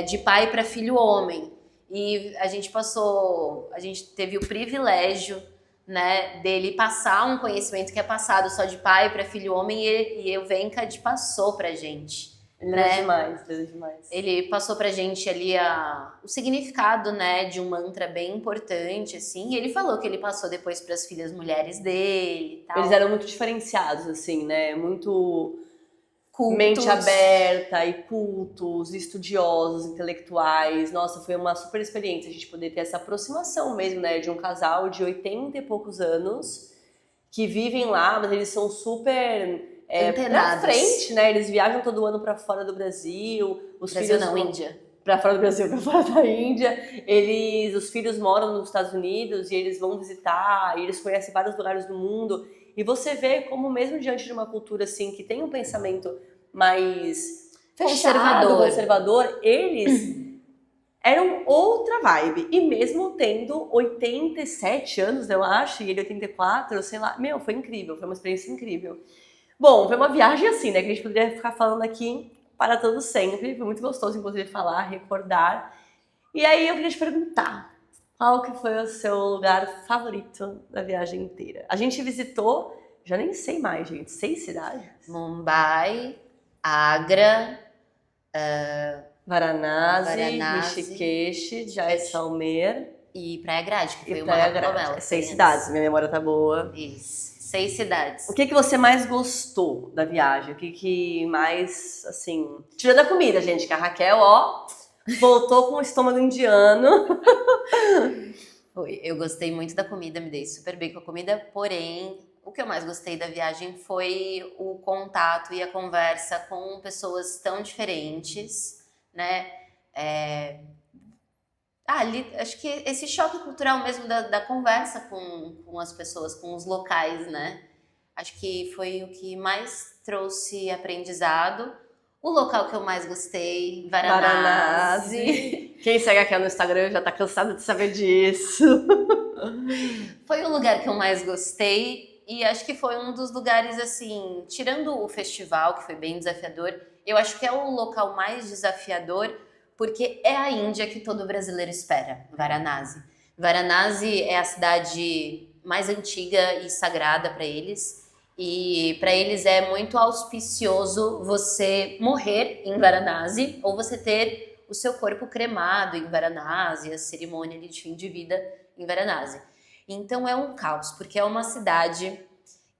de pai para filho homem. E a gente teve o privilégio, né, dele passar um conhecimento que é passado só de pai para filho homem e o Venkat passou pra gente. Demais. Ele passou pra gente ali o significado, né, de um mantra bem importante, assim, e ele falou que ele passou depois pras filhas mulheres dele e tal. Eles eram muito diferenciados, assim, né, muito cultos. Mente aberta e cultos, estudiosos, intelectuais. Nossa, foi uma super experiência a gente poder ter essa aproximação mesmo, né, de um casal de 80 e poucos anos que vivem lá, mas eles são super... pra frente, né? Eles viajam todo ano pra fora do Brasil. Brasil não, Índia. para fora do Brasil, para fora da Índia. Os filhos moram nos Estados Unidos e eles vão visitar, e eles conhecem vários lugares do mundo. E você vê como mesmo diante de uma cultura assim que tem um pensamento mais fechado, conservador, eles eram outra vibe. E mesmo tendo 87 anos, eu acho, e ele 84, sei lá, foi incrível, foi uma experiência incrível. Bom, foi uma viagem assim, né, que a gente poderia ficar falando aqui para todo sempre. Foi muito gostoso, inclusive, falar, recordar. E aí eu queria te perguntar, qual que foi o seu lugar favorito da viagem inteira? A gente visitou, já nem sei mais, gente, 6 cidades? Mumbai, Agra, Varanasi, Rishikesh, Jaisalmer e Praia Grande, que foi e uma Praia Grande. novela. 6 cidades, minha memória tá boa. Isso, 6 cidades. O que você mais gostou da viagem? O que mais, assim... Tirando a comida, gente, que a Raquel, ó, voltou com o estômago indiano. Foi. Eu gostei muito da comida, me dei super bem com a comida, porém, o que eu mais gostei da viagem foi o contato e a conversa com pessoas tão diferentes, né? Acho que esse choque cultural mesmo da conversa com as pessoas, com os locais, né? Acho que foi o que mais trouxe aprendizado. O local que eu mais gostei, Varanasi. Quem segue aqui no Instagram já tá cansado de saber disso. Foi o lugar que eu mais gostei e acho que foi um dos lugares, assim, tirando o festival, que foi bem desafiador, eu acho que é o local mais desafiador porque é a Índia que todo brasileiro espera, Varanasi. Varanasi é a cidade mais antiga e sagrada para eles. E para eles é muito auspicioso você morrer em Varanasi ou você ter o seu corpo cremado em Varanasi, a cerimônia ali de fim de vida em Varanasi. Então é um caos, porque é uma cidade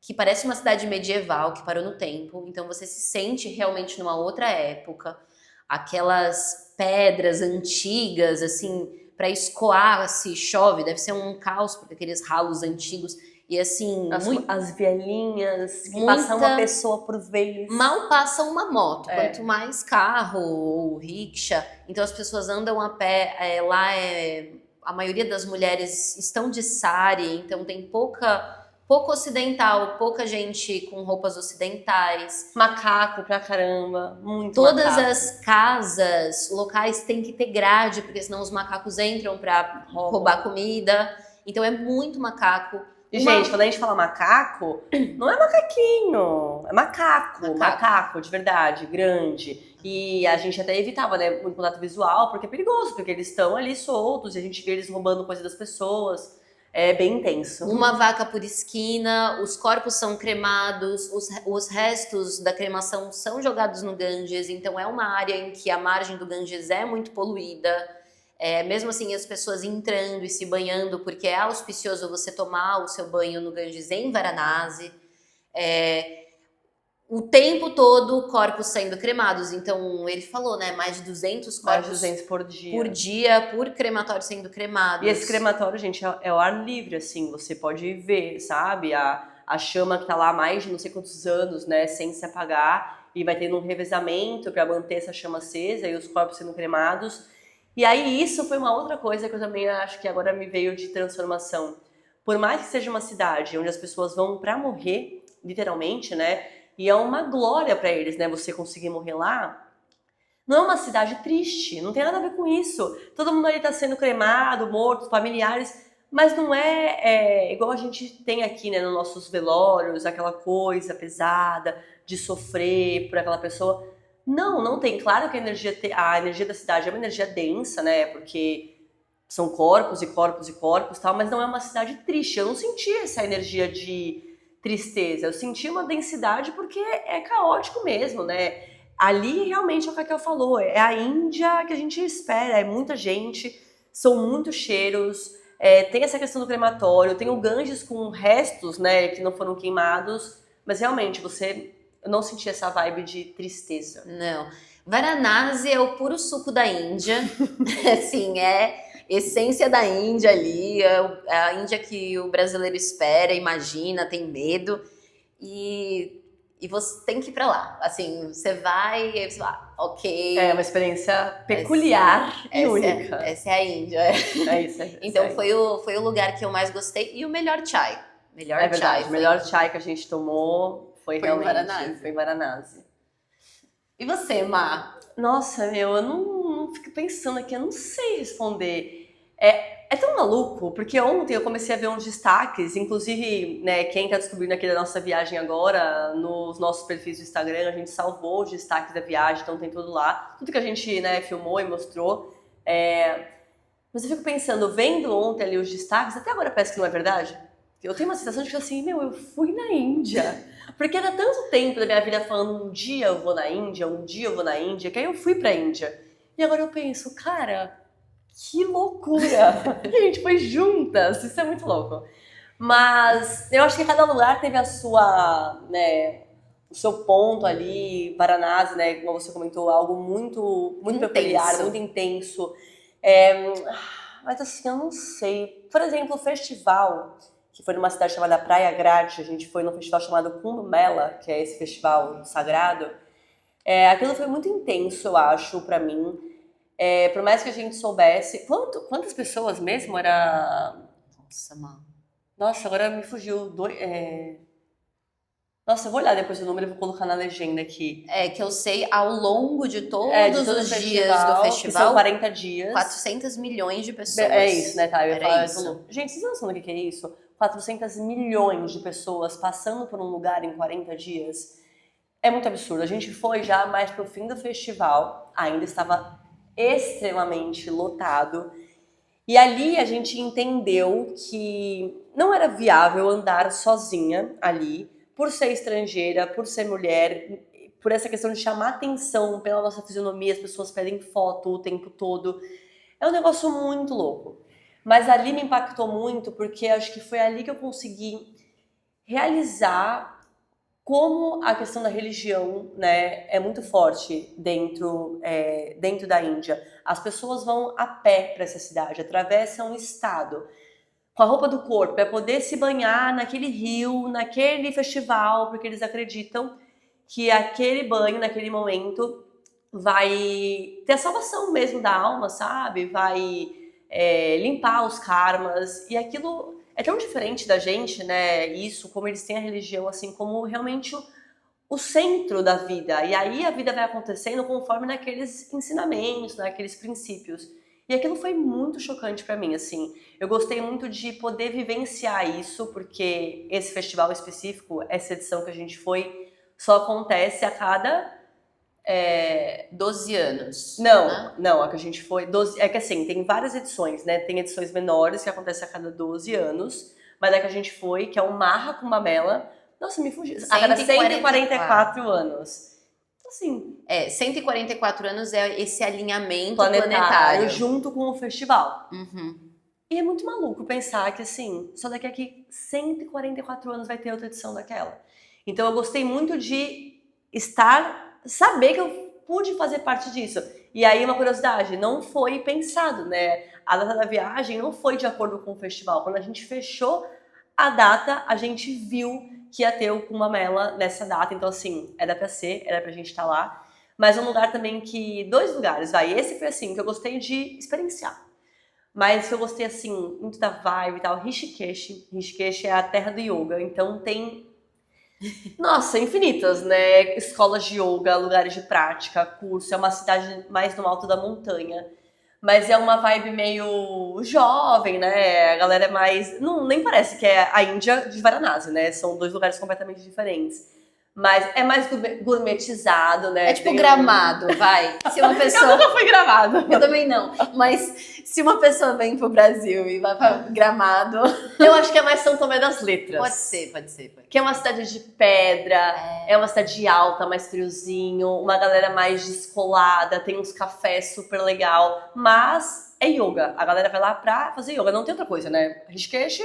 que parece uma cidade medieval, que parou no tempo. Então você se sente realmente numa outra época. Aquelas pedras antigas, assim, para escoar se chove, deve ser um caos, porque aqueles ralos antigos. E assim, as vielinhas, que passa uma pessoa por vez. Mal passa uma moto, quanto mais carro ou rickshaw. Então as pessoas andam a pé, a maioria das mulheres estão de sari, então tem pouco ocidental, pouca gente com roupas ocidentais. Macaco pra caramba, muito Todas macaco. as casas locais têm que ter grade, porque senão os macacos entram pra roubar comida. Então é muito macaco. E, gente, quando a gente fala macaco, não é macaquinho, é macaco de verdade, grande. E a gente até evitava, né, muito contato visual, porque é perigoso, porque eles estão ali soltos e a gente vê eles roubando coisa das pessoas. É bem intenso. Uma vaca por esquina, os corpos são cremados, os restos da cremação são jogados no Ganges, então é uma área em que a margem do Ganges é muito poluída. Mesmo assim, as pessoas entrando e se banhando, porque é auspicioso você tomar o seu banho no Ganges em Varanasi. O tempo todo, corpos sendo cremados. Então, ele falou, né? Mais de 200 corpos mais de 200 por dia, por crematório sendo cremados. E esse crematório, gente, é o ar livre, assim. Você pode ver, sabe? A chama que tá lá há mais de não sei quantos anos, né? Sem se apagar. E vai tendo um revezamento para manter essa chama acesa e os corpos sendo cremados. E aí isso foi uma outra coisa que eu também acho que agora me veio de transformação. Por mais que seja uma cidade onde as pessoas vão pra morrer, literalmente, né? E é uma glória pra eles, né? Você conseguir morrer lá. Não é uma cidade triste, não tem nada a ver com isso. Todo mundo ali tá sendo cremado, morto, familiares. Mas não é igual a gente tem aqui, né? Nos nossos velórios, aquela coisa pesada de sofrer por aquela pessoa. Não tem. Claro que a energia da cidade é uma energia densa, né? Porque são corpos e corpos e corpos, tal, mas não é uma cidade triste. Eu não senti essa energia de tristeza. Eu senti uma densidade porque é caótico mesmo, né? Ali realmente é o que a Raquel falou. É a Índia que a gente espera. É muita gente, são muitos cheiros. Tem essa questão do crematório, tem o Ganges com restos, né? Que não foram queimados. Mas realmente, eu não senti essa vibe de tristeza. Não. Varanasi é o puro suco da Índia. Assim, essência da Índia ali. É a Índia que o brasileiro espera, imagina, tem medo. E e você tem que ir pra lá. Assim, você vai e aí você fala, ok. É uma experiência peculiar e única. Essa é a Índia. É isso. Então foi o lugar que eu mais gostei e o melhor chai. Melhor É verdade, chai o melhor chai que a gente tomou foi Foi em realmente Varanasi. foi em Varanasi. E você, Má? Nossa, eu não fico pensando aqui, eu não sei responder. É tão maluco, porque ontem eu comecei a ver uns destaques, inclusive, né, quem tá descobrindo aqui da nossa viagem agora, nos nossos perfis do Instagram, a gente salvou os destaques da viagem, então tem tudo lá. Tudo que a gente, né, filmou e mostrou. Mas eu fico pensando, vendo ontem ali os destaques, até agora parece que não é verdade. Eu tenho uma sensação de que assim, eu fui na Índia. Porque era tanto tempo da minha vida falando, um dia eu vou na Índia, um dia eu vou na Índia, que aí eu fui pra Índia. E agora eu penso, cara, que loucura! A gente foi juntas, isso é muito louco. Mas eu acho que cada lugar teve a sua, né, o seu ponto ali, Varanasi, né, como você comentou, algo muito peculiar, muito intenso. Mas assim, eu não sei. Por exemplo, o festival, que foi numa cidade chamada Praia Grande, a gente foi num festival chamado Kumbh Mela, que é esse festival sagrado. Aquilo foi muito intenso, eu acho, pra mim. Por mais que a gente soubesse... Quantas pessoas mesmo era... Nossa, Má. Nossa, agora me fugiu. Nossa, eu vou olhar depois o número e vou colocar na legenda aqui. É que eu sei, ao longo de todos De todo os o dias do que festival, são 40 dias. 400 milhões de pessoas. É isso, né, tá? Eu ia Era falar isso. Gente, vocês não noção do que é isso? 400 milhões de pessoas passando por um lugar em 40 dias. É muito absurdo. A gente foi já mais pro fim do festival, ainda estava extremamente lotado. E ali a gente entendeu que não era viável andar sozinha ali, por ser estrangeira, por ser mulher, por essa questão de chamar atenção pela nossa fisionomia, as pessoas pedem foto o tempo todo. É um negócio muito louco. Mas ali me impactou muito porque acho que foi ali que eu consegui realizar como a questão da religião, né, é muito forte dentro da Índia. As pessoas vão a pé para essa cidade, atravessam o estado com a roupa do corpo para poder se banhar naquele rio, naquele festival, porque eles acreditam que aquele banho, naquele momento, vai ter a salvação mesmo da alma, sabe? Vai limpar os karmas. E aquilo é tão diferente da gente, né? Isso, como eles têm a religião, assim, como realmente o centro da vida. E aí a vida vai acontecendo conforme naqueles ensinamentos, naqueles princípios. E aquilo foi muito chocante pra mim, assim. Eu gostei muito de poder vivenciar isso, porque esse festival específico, essa edição que a gente foi, só acontece a cada 12 anos. Não, a que a gente foi... É que assim, tem várias edições, né? Tem edições menores que acontecem a cada 12 anos, mas a que a gente foi, que é o Maha Kumbh Mela, nossa, me fugiu. A cada 144 anos. Assim... 144 anos é esse alinhamento planetário junto com o festival. Uhum. E é muito maluco pensar que, assim, só daqui a 144 anos vai ter outra edição daquela. Então eu gostei muito de saber que eu pude fazer parte disso. E aí, uma curiosidade, não foi pensado, né? A data da viagem não foi de acordo com o festival. Quando a gente fechou a data, a gente viu que ia ter o Kumbh Mela nessa data. Então, assim, era pra gente estar lá. Mas um lugar também dois lugares, esse foi assim, que eu gostei de experienciar. Mas que eu gostei, assim, muito da vibe e tal, Rishikesh. Rishikesh é a terra do yoga, então tem... Nossa, infinitas, né? Escolas de yoga, lugares de prática, curso. É uma cidade mais no alto da montanha. Mas é uma vibe meio jovem, né? A galera é mais... Não, nem parece que é a Índia de Varanasi, né? São dois lugares completamente diferentes. Mas é mais gourmetizado, né? É tipo Gramado, vai. Se uma pessoa... Eu nunca fui Gramado. Eu também não. Mas se uma pessoa vem pro Brasil e vai pra Gramado... Eu acho que é mais São Tomé das Letras. Pode ser. Que é uma cidade de pedra, é uma cidade alta, mais friozinho, uma galera mais descolada, tem uns cafés super legal, mas é yoga. A galera vai lá pra fazer yoga, não tem outra coisa, né? Rishikesh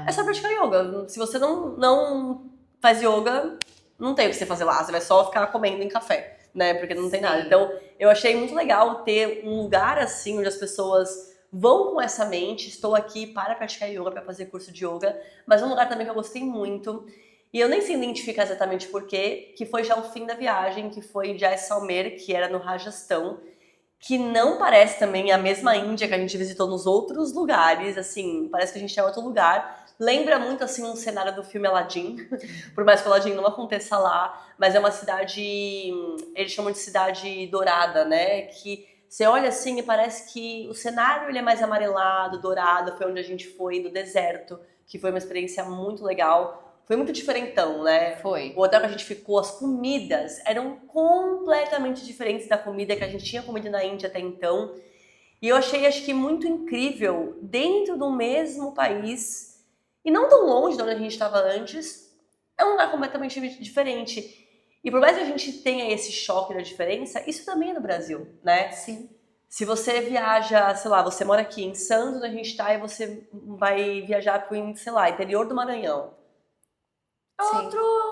é só praticar yoga. Se você não faz yoga, não tem o que você fazer lá, você vai só ficar comendo em café, né? Porque não tem nada. Então, eu achei muito legal ter um lugar assim, onde as pessoas vão com essa mente, estou aqui para praticar yoga, para fazer curso de yoga, mas um lugar também que eu gostei muito, E eu nem sei identificar exatamente por quê, que foi já o fim da viagem, que foi Jaisalmer, que era no Rajastão, que não parece também a mesma Índia que a gente visitou nos outros lugares, assim, parece que a gente é em outro lugar. Lembra muito, assim, um cenário do filme Aladdin, por mais que o Aladdin não aconteça lá, mas é uma cidade, eles chamam de cidade dourada, né, que você olha assim e parece que o cenário ele é mais amarelado, dourado, foi onde a gente foi, no deserto, que foi uma experiência muito legal. Foi muito diferentão, né? Foi. O hotel que a gente ficou, as comidas eram completamente diferentes da comida que a gente tinha comido na Índia até então. E eu achei, acho que, muito incrível, dentro do mesmo país, e não tão longe de onde a gente estava antes, é um lugar completamente diferente. E por mais que a gente tenha esse choque da diferença, isso também é no Brasil, né? Sim. Se você viaja, sei lá, você mora aqui em Santos, onde a gente está, e você vai viajar para o, sei lá, interior do Maranhão. Sim.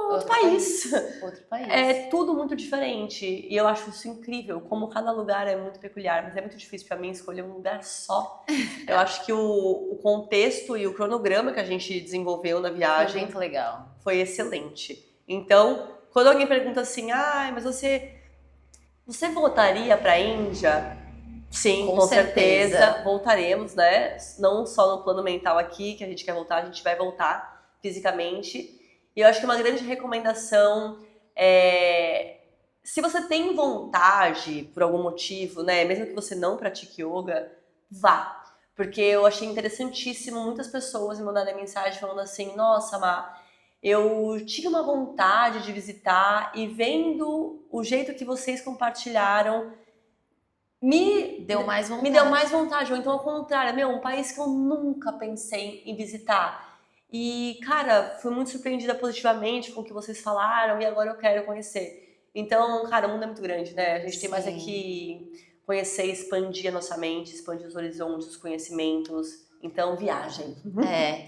Outro país. Outro país. É tudo muito diferente. E eu acho isso incrível, como cada lugar é muito peculiar. Mas é muito difícil para mim escolher um lugar só. Eu acho que o contexto e o cronograma que a gente desenvolveu na Foi viagem muito legal. foi excelente. Então, quando alguém pergunta assim, mas você voltaria para a Índia? Sim, com certeza voltaremos, né? Não só no plano mental aqui, que a gente quer voltar, a gente vai voltar fisicamente. E eu acho que uma grande recomendação é, se você tem vontade, por algum motivo, né, mesmo que você não pratique yoga, vá. Porque eu achei interessantíssimo muitas pessoas me mandarem mensagem falando assim, nossa, Má, eu tinha uma vontade de visitar e vendo o jeito que vocês compartilharam, me deu mais vontade. Me deu mais vontade, ou então ao contrário, um país que eu nunca pensei em visitar. E, cara, fui muito surpreendida positivamente com o que vocês falaram e agora eu quero conhecer. Então, cara, o mundo é muito grande, né? A gente tem mais que conhecer, expandir a nossa mente, expandir os horizontes, os conhecimentos. Então, viagem.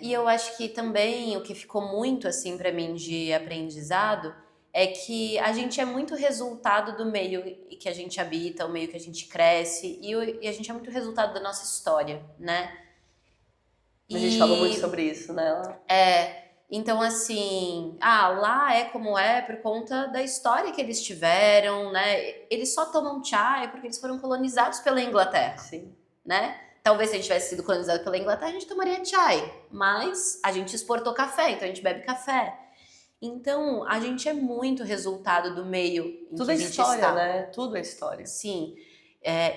E eu acho que também o que ficou muito, assim, pra mim de aprendizado é que a gente é muito resultado do meio que a gente habita, o meio que a gente cresce e a gente é muito resultado da nossa história, né? A gente falou muito sobre isso, né? Então assim, lá é como é por conta da história que eles tiveram, né? Eles só tomam chá porque eles foram colonizados pela Inglaterra, sim, né? Talvez se a gente tivesse sido colonizado pela Inglaterra, a gente tomaria chai, mas a gente exportou café, então a gente bebe café. Então, a gente é muito resultado do meio em tudo que a é gente história, está. né? Tudo é história. Sim.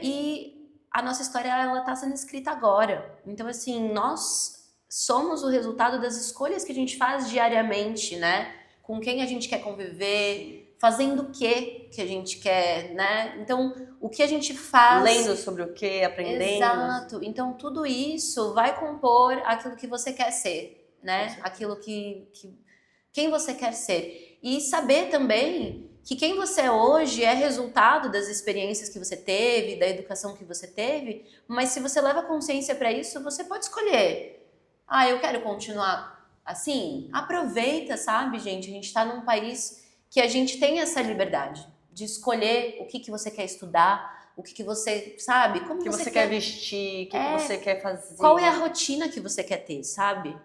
E a nossa história, ela tá sendo escrita agora. Então, assim, nós somos o resultado das escolhas que a gente faz diariamente, né? Com quem a gente quer conviver, fazendo o que a gente quer, né? Então, o que a gente faz... Lendo sobre o que, aprendendo. Exato. Então, tudo isso vai compor aquilo que você quer ser, né? Aquilo que quem você quer ser. E saber também que quem você é hoje é resultado das experiências que você teve, da educação que você teve, mas se você leva consciência para isso, você pode escolher. Eu quero continuar assim? Aproveita, sabe, gente? A gente está num país que a gente tem essa liberdade de escolher o que você quer estudar, o que você, sabe? Como que você quer vestir, o que você quer fazer. Qual é a rotina que você quer ter, sabe?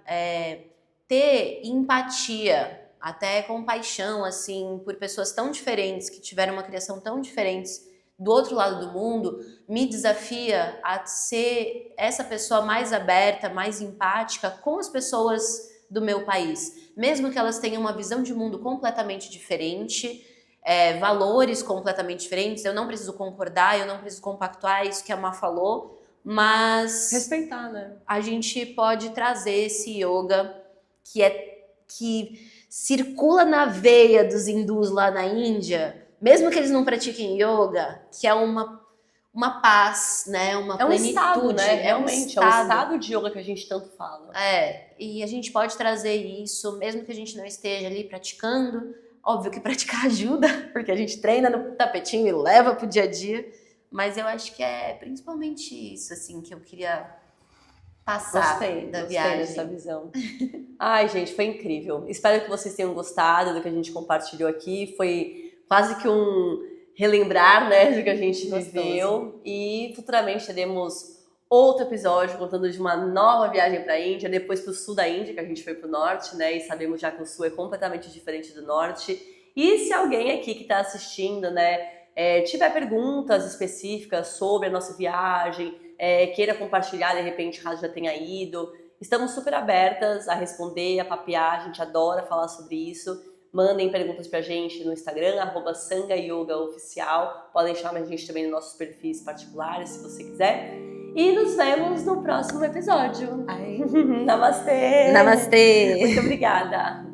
Ter empatia, até compaixão, assim, por pessoas tão diferentes, que tiveram uma criação tão diferente do outro lado do mundo, me desafia a ser essa pessoa mais aberta, mais empática com as pessoas do meu país. Mesmo que elas tenham uma visão de mundo completamente diferente, valores completamente diferentes, eu não preciso concordar, eu não preciso compactuar, isso que a Má falou, mas... respeitar, né? A gente pode trazer esse yoga que circula na veia dos hindus lá na Índia, mesmo que eles não pratiquem yoga, que é uma paz, né? Uma plenitude. Estado, né? Realmente, é um estado de yoga que a gente tanto fala. E a gente pode trazer isso, mesmo que a gente não esteja ali praticando. Óbvio que praticar ajuda, porque a gente treina no tapetinho e leva pro dia a dia, mas eu acho que é principalmente isso, assim, que eu queria passar da viagem. Gostei dessa visão. Ai, gente, foi incrível. Espero que vocês tenham gostado do que a gente compartilhou aqui. Foi quase que um relembrar, né, do que a gente viveu. E futuramente teremos outro episódio contando de uma nova viagem para a Índia, depois para o sul da Índia, que a gente foi para o norte, né? E sabemos já que o sul é completamente diferente do norte. E se alguém aqui que está assistindo, né, tiver perguntas específicas sobre a nossa viagem, queira compartilhar de repente caso já tenha ido, estamos super abertas a responder, a papear, a gente adora falar sobre isso. Mandem perguntas pra gente no Instagram, @sangayogaoficial. Podem chamar a gente também nos nossos perfis particulares, se você quiser. E nos vemos no próximo episódio. Ai. Namastê! Namastê! Muito obrigada!